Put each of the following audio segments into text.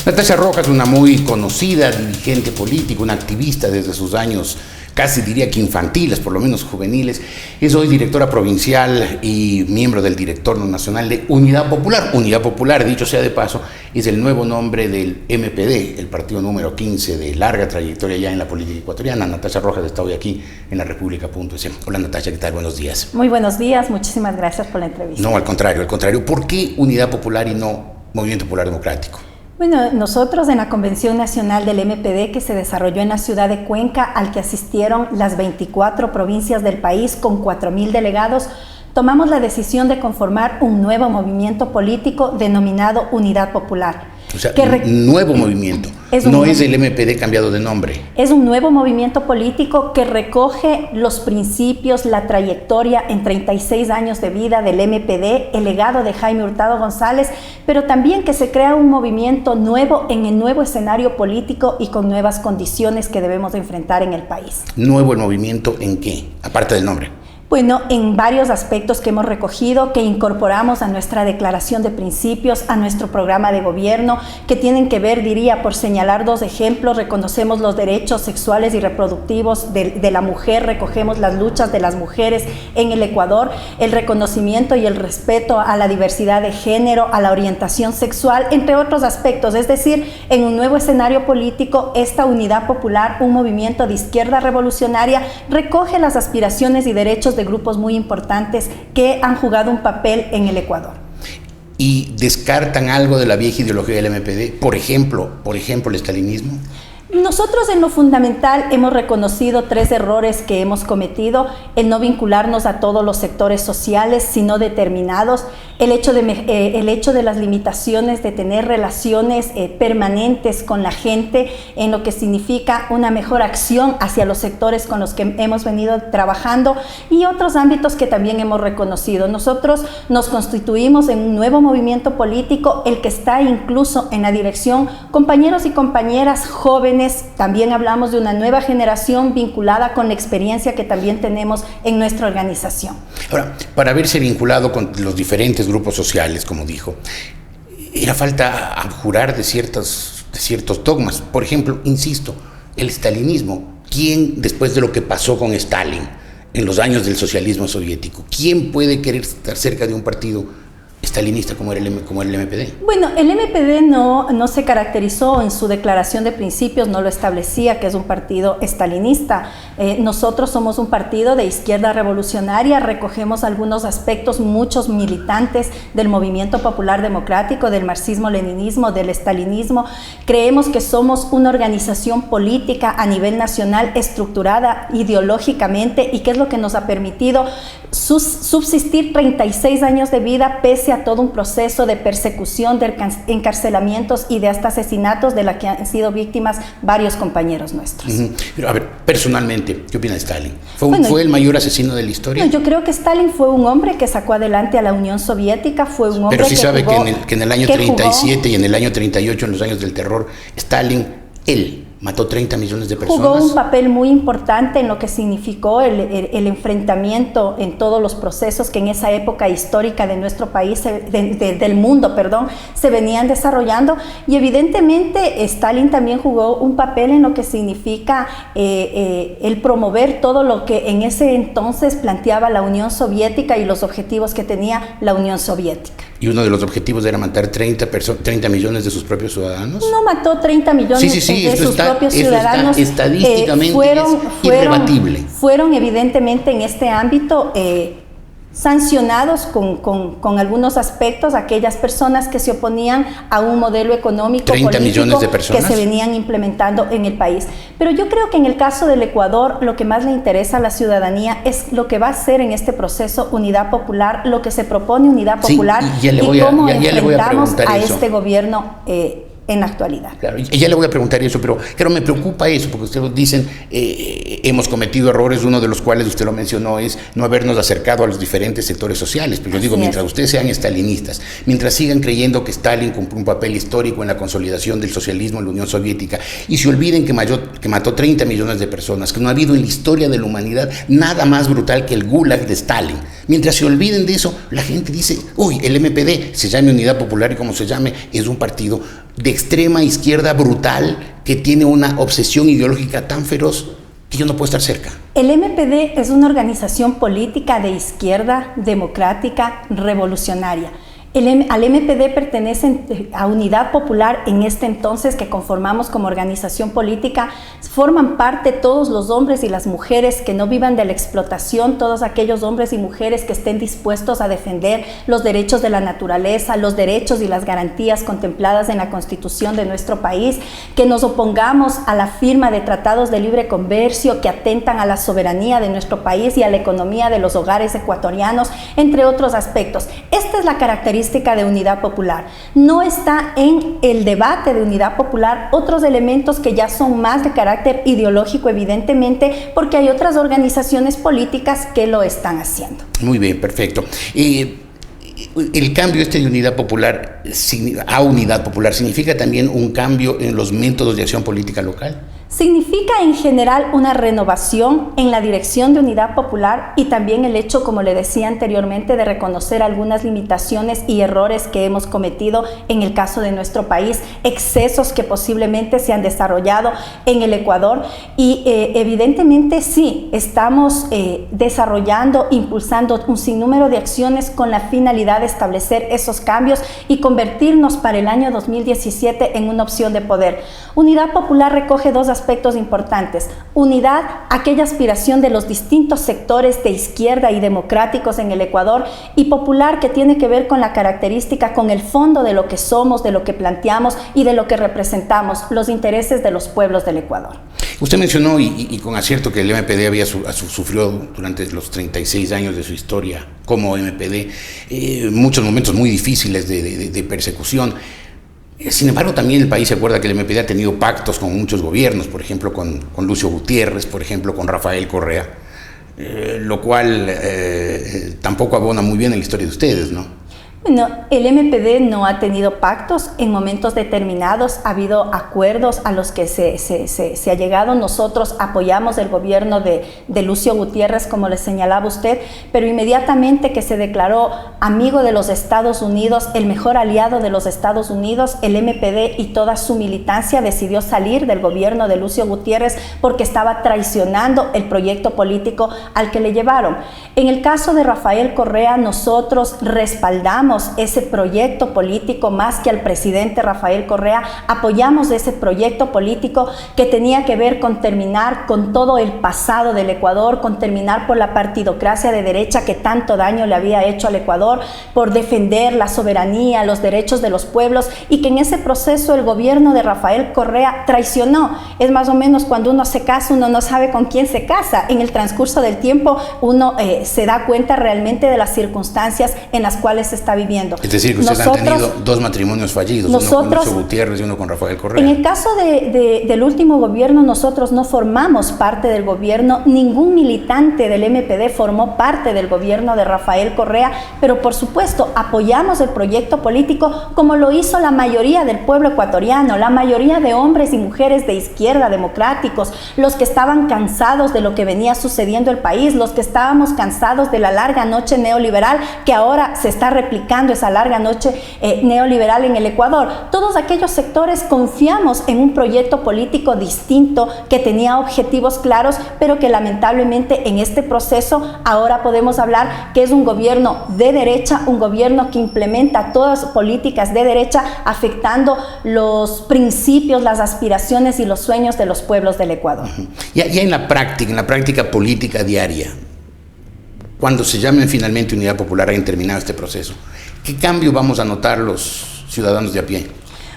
Natasha Rojas, una muy conocida dirigente política, una activista desde sus años casi diría que infantiles, por lo menos juveniles, es hoy directora provincial y miembro del Directorio Nacional de Unidad Popular. Unidad Popular, dicho sea de paso, es el nuevo nombre del MPD, el partido número 15 de larga trayectoria ya en la política ecuatoriana. Natasha Rojas está hoy aquí en la República.es. Hola Natasha, ¿qué tal? Buenos días. Muy buenos días, muchísimas gracias por la entrevista. No, al contrario. ¿Por qué Unidad Popular y no Movimiento Popular Democrático? Bueno, nosotros en la Convención Nacional del MPD que se desarrolló en la ciudad de Cuenca, al que asistieron las 24 provincias del país con 4.000 delegados, tomamos la decisión de conformar un nuevo movimiento político denominado Unidad Popular. O sea, nuevo movimiento, no es el MPD cambiado de nombre. Es un nuevo movimiento político que recoge los principios, la trayectoria en 36 años de vida del MPD, el legado de Jaime Hurtado González, pero también que se crea un movimiento nuevo en el nuevo escenario político y con nuevas condiciones que debemos de enfrentar en el país. ¿Nuevo el movimiento en qué? Aparte del nombre. Bueno, en varios aspectos que hemos recogido, que incorporamos a nuestra declaración de principios, a nuestro programa de gobierno, que tienen que ver, diría, por señalar dos ejemplos, reconocemos los derechos sexuales y reproductivos de la mujer, recogemos las luchas de las mujeres en el Ecuador, el reconocimiento y el respeto a la diversidad de género, a la orientación sexual, entre otros aspectos. Es decir, en un nuevo escenario político, esta Unidad Popular, un movimiento de izquierda revolucionaria, recoge las aspiraciones y derechos de grupos muy importantes que han jugado un papel en el Ecuador. ¿Y descartan algo de la vieja ideología del MPD? Por ejemplo, el estalinismo. Nosotros en lo fundamental hemos reconocido 3 errores que hemos cometido: el no vincularnos a todos los sectores sociales, sino determinados, el hecho de las limitaciones de tener relaciones permanentes con la gente, en lo que significa una mejor acción hacia los sectores con los que hemos venido trabajando, y otros ámbitos que también hemos reconocido. Nosotros nos constituimos en un nuevo movimiento político, el que está incluso en la dirección compañeros y compañeras jóvenes. También hablamos de una nueva generación vinculada con la experiencia que también tenemos en nuestra organización. Ahora, para haberse vinculado con los diferentes grupos sociales, como dijo, era falta abjurar de ciertos dogmas. Por ejemplo, insisto, el estalinismo. ¿Quién, después de lo que pasó con Stalin en los años del socialismo soviético, quién puede querer estar cerca de un partido estalinista como el MPD? Bueno, el MPD no se caracterizó en su declaración de principios, no lo establecía que es un partido estalinista. Nosotros somos un partido de izquierda revolucionaria, recogemos algunos aspectos, muchos militantes del movimiento popular democrático, del marxismo-leninismo, del estalinismo. Creemos que somos una organización política a nivel nacional estructurada ideológicamente, y que es lo que nos ha permitido subsistir 36 años de vida pese a todo un proceso de persecución, de encarcelamientos y de hasta asesinatos de la que han sido víctimas varios compañeros nuestros. Pero a ver, personalmente, ¿qué opina de Stalin? ¿Fue el mayor asesino de la historia? No, yo creo que Stalin fue un hombre que sacó adelante a la Unión Soviética, fue un hombre pero sí que sabe jugó, que en el año 37 y en el año 38, en los años del terror, Stalin, él mató 30 millones de personas. Jugó un papel muy importante en lo que significó el enfrentamiento en todos los procesos que en esa época histórica de nuestro país, del mundo, se venían desarrollando. Y evidentemente Stalin también jugó un papel en lo que significa el promover todo lo que en ese entonces planteaba la Unión Soviética y los objetivos que tenía la Unión Soviética. ¿Y uno de los objetivos era matar 30 millones de sus propios ciudadanos? No mató 30 millones de sus propios ciudadanos. Estadísticamente es irrebatible. Fueron evidentemente en este ámbito sancionados con algunos aspectos aquellas personas que se oponían a un modelo económico 30 político millones de personas que se venían implementando en el país. Pero yo creo que en el caso del Ecuador lo que más le interesa a la ciudadanía es lo que va a ser en este proceso Unidad Popular, lo que se propone Unidad Popular, y cómo enfrentamos a este gobierno en la actualidad. Claro, y ya le voy a preguntar eso, pero claro, me preocupa eso, porque ustedes dicen, hemos cometido errores, uno de los cuales usted lo mencionó es no habernos acercado a los diferentes sectores sociales. Pero yo digo, mientras ustedes sean estalinistas, mientras sigan creyendo que Stalin cumplió un papel histórico en la consolidación del socialismo en la Unión Soviética, y se olviden que mató 30 millones de personas, que no ha habido en la historia de la humanidad nada más brutal que el Gulag de Stalin. Mientras se olviden de eso, la gente dice, uy, el MPD, se llame Unidad Popular y como se llame, es un partido de extrema izquierda brutal que tiene una obsesión ideológica tan feroz que yo no puedo estar cerca. El MPD es una organización política de izquierda, democrática, revolucionaria. Al MPD pertenecen a Unidad Popular en este entonces que conformamos como organización política, forman parte todos los hombres y las mujeres que no vivan de la explotación, todos aquellos hombres y mujeres que estén dispuestos a defender los derechos de la naturaleza, los derechos y las garantías contempladas en la Constitución de nuestro país, que nos opongamos a la firma de tratados de libre comercio que atentan a la soberanía de nuestro país y a la economía de los hogares ecuatorianos, entre otros aspectos. Esta es la característica de Unidad Popular. No está en el debate de Unidad Popular otros elementos que ya son más de carácter ideológico, evidentemente, porque hay otras organizaciones políticas que lo están haciendo. Muy bien, perfecto. El cambio de Unidad Popular a Unidad Popular significa también un cambio en los métodos de acción política local. Significa en general una renovación en la dirección de Unidad Popular y también el hecho, como le decía anteriormente, de reconocer algunas limitaciones y errores que hemos cometido en el caso de nuestro país, excesos que posiblemente se han desarrollado en el Ecuador y evidentemente sí, estamos desarrollando, impulsando un sinnúmero de acciones con la finalidad de establecer esos cambios y convertirnos para el año 2017 en una opción de poder. Unidad Popular recoge dos aspectos importantes. Unidad, aquella aspiración de los distintos sectores de izquierda y democráticos en el Ecuador, y popular, que tiene que ver con la característica, con el fondo de lo que somos, de lo que planteamos y de lo que representamos, los intereses de los pueblos del Ecuador. Usted mencionó, y con acierto, que el MPD había sufrió durante los 36 años de su historia como MPD muchos momentos muy difíciles de persecución. Sin embargo, también el país se acuerda que el MPD ha tenido pactos con muchos gobiernos, por ejemplo con Lucio Gutiérrez, por ejemplo con Rafael Correa, lo cual tampoco abona muy bien en la historia de ustedes, ¿no? Bueno, el MPD no ha tenido pactos. En momentos determinados ha habido acuerdos a los que se ha llegado. Nosotros apoyamos el gobierno de Lucio Gutiérrez, como le señalaba usted, pero inmediatamente que se declaró amigo de los Estados Unidos, el mejor aliado de los Estados Unidos, el MPD y toda su militancia decidió salir del gobierno de Lucio Gutiérrez porque estaba traicionando el proyecto político al que le llevaron. En el caso de Rafael Correa, nosotros respaldamos ese proyecto político más que al presidente Rafael Correa. Apoyamos ese proyecto político que tenía que ver con terminar con todo el pasado del Ecuador, con terminar por la partidocracia de derecha que tanto daño le había hecho al Ecuador, por defender la soberanía, los derechos de los pueblos, y que en ese proceso el gobierno de Rafael Correa traicionó. Es más o menos cuando uno se casa, uno no sabe con quién se casa. En el transcurso del tiempo uno se da cuenta realmente de las circunstancias en las cuales se está viviendo. Es decir, que ustedes han tenido dos matrimonios fallidos, uno con Lucio Gutiérrez y uno con Rafael Correa. En el caso del último gobierno, nosotros no formamos parte del gobierno, ningún militante del MPD formó parte del gobierno de Rafael Correa, pero por supuesto apoyamos el proyecto político como lo hizo la mayoría del pueblo ecuatoriano, la mayoría de hombres y mujeres de izquierda, democráticos, los que estaban cansados de lo que venía sucediendo en el país, los que estábamos cansados de la larga noche neoliberal que ahora se está replicando, esa larga noche neoliberal en el Ecuador. Todos aquellos sectores confiamos en un proyecto político distinto que tenía objetivos claros, pero que lamentablemente en este proceso ahora podemos hablar que es un gobierno de derecha, un gobierno que implementa todas las políticas de derecha, afectando los principios, las aspiraciones y los sueños de los pueblos del Ecuador. Ya en la práctica política diaria, cuando se llamen finalmente Unidad Popular, hayan terminado este proceso, ¿qué cambio vamos a notar los ciudadanos de a pie?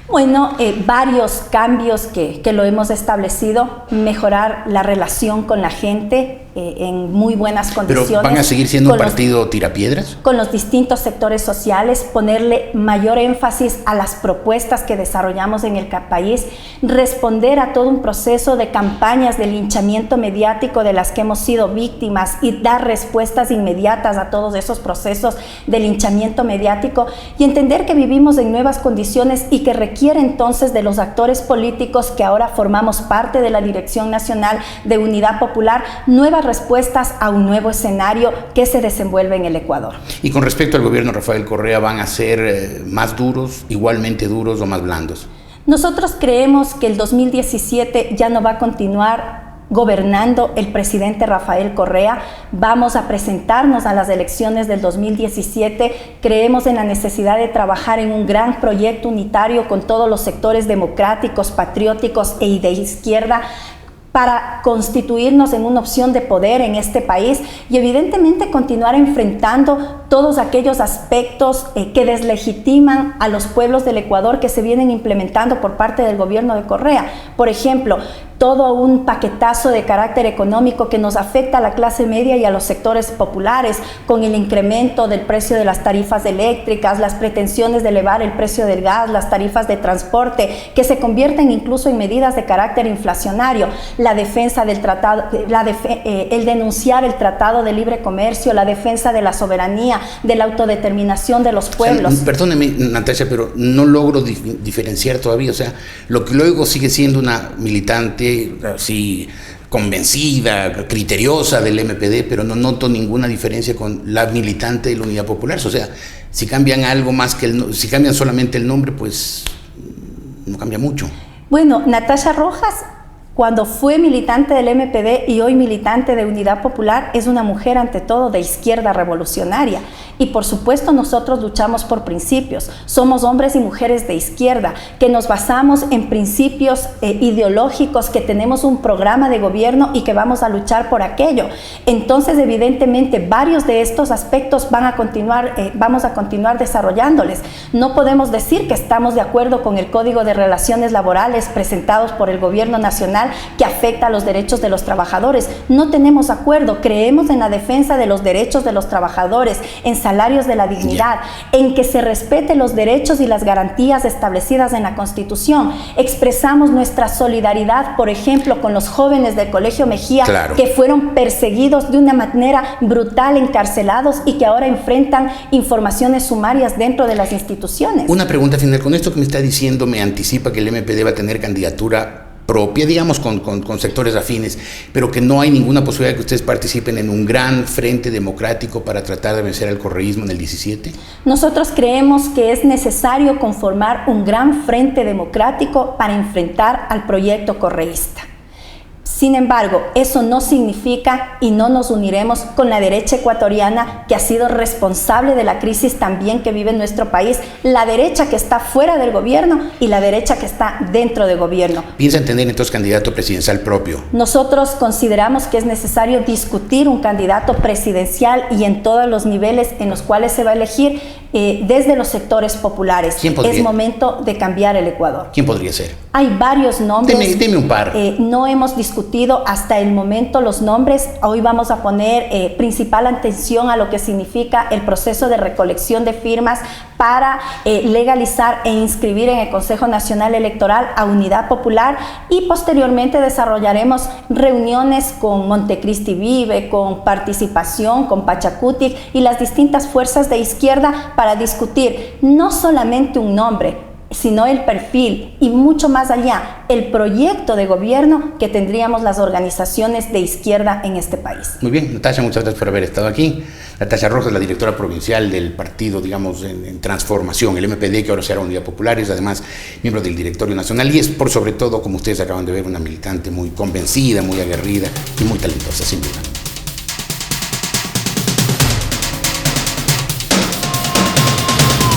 Bueno, varios cambios que lo hemos establecido: mejorar la relación con la gente en muy buenas condiciones. ¿Pero van a seguir siendo un partido tirapiedras? Con los distintos sectores sociales, ponerle mayor énfasis a las propuestas que desarrollamos en el país, responder a todo un proceso de campañas de linchamiento mediático de las que hemos sido víctimas y dar respuestas inmediatas a todos esos procesos de linchamiento mediático, y entender que vivimos en nuevas condiciones y que requiere entonces de los actores políticos que ahora formamos parte de la Dirección Nacional de Unidad Popular nuevas respuestas a un nuevo escenario que se desenvuelve en el Ecuador. Y con respecto al gobierno de Rafael Correa, ¿van a ser más duros, igualmente duros o más blandos? Nosotros creemos que el 2017 ya no va a continuar gobernando el presidente Rafael Correa. Vamos a presentarnos a las elecciones del 2017. Creemos en la necesidad de trabajar en un gran proyecto unitario con todos los sectores democráticos, patrióticos y de izquierda, para constituirnos en una opción de poder en este país y evidentemente continuar enfrentando todos aquellos aspectos que deslegitiman a los pueblos del Ecuador, que se vienen implementando por parte del gobierno de Correa. Por ejemplo, todo un paquetazo de carácter económico que nos afecta a la clase media y a los sectores populares, con el incremento del precio de las tarifas eléctricas, las pretensiones de elevar el precio del gas, las tarifas de transporte, que se convierten incluso en medidas de carácter inflacionario, la defensa del tratado, el denunciar el Tratado de Libre Comercio, la defensa de la soberanía, de la autodeterminación de los pueblos. O sea, perdóneme, Natasha, pero no logro diferenciar todavía. O sea, lo que luego sigue siendo una militante así convencida, criteriosa del MPD, pero no noto ninguna diferencia con la militante de la Unidad Popular. O sea, si cambian algo más que si cambian solamente el nombre, pues no cambia mucho. Bueno, Natasha Rojas, cuando fue militante del MPD y hoy militante de Unidad Popular, es una mujer ante todo de izquierda revolucionaria. Y por supuesto nosotros luchamos por principios. Somos hombres y mujeres de izquierda, que nos basamos en principios ideológicos, que tenemos un programa de gobierno y que vamos a luchar por aquello. Entonces, evidentemente, varios de estos aspectos vamos a continuar desarrollándoles. No podemos decir que estamos de acuerdo con el Código de Relaciones Laborales presentados por el Gobierno Nacional, que afecta a los derechos de los trabajadores. No tenemos acuerdo. Creemos en la defensa de los derechos de los trabajadores, en salarios de la dignidad, en que se respete los derechos y las garantías establecidas en la Constitución. Expresamos nuestra solidaridad, por ejemplo, con los jóvenes del Colegio Mejía, claro, que fueron perseguidos de una manera brutal, encarcelados, y que ahora enfrentan informaciones sumarias dentro de las instituciones. Una pregunta final. Con esto que me está diciendo, me anticipa que el MPD va a tener candidatura propia, digamos, con sectores afines, pero que no hay ninguna posibilidad de que ustedes participen en un gran frente democrático para tratar de vencer al correísmo en el 17? Nosotros creemos que es necesario conformar un gran frente democrático para enfrentar al proyecto correísta. Sin embargo, eso no significa y no nos uniremos con la derecha ecuatoriana, que ha sido responsable de la crisis también que vive nuestro país, la derecha que está fuera del gobierno y la derecha que está dentro del gobierno. ¿Piensan tener entonces candidato presidencial propio? Nosotros consideramos que es necesario discutir un candidato presidencial y en todos los niveles en los cuales se va a elegir, desde los sectores populares. ¿Quién podría? Es momento de cambiar el Ecuador. ¿Quién podría ser? Hay varios nombres. Deme un par. No hemos discutido hasta el momento los nombres. Hoy vamos a poner principal atención a lo que significa el proceso de recolección de firmas para legalizar e inscribir en el Consejo Nacional Electoral a Unidad Popular, y posteriormente desarrollaremos reuniones con Montecristi Vive, con Participación, con Pachacutic y las distintas fuerzas de izquierda para discutir no solamente un nombre, sino el perfil y mucho más allá, el proyecto de gobierno que tendríamos las organizaciones de izquierda en este país. Muy bien, Natasha, muchas gracias por haber estado aquí. Natasha Rojas, la directora provincial del partido, digamos, en transformación, el MPD, que ahora será Unidad Popular, es además miembro del directorio nacional y es, por sobre todo, como ustedes acaban de ver, una militante muy convencida, muy aguerrida y muy talentosa, sin duda.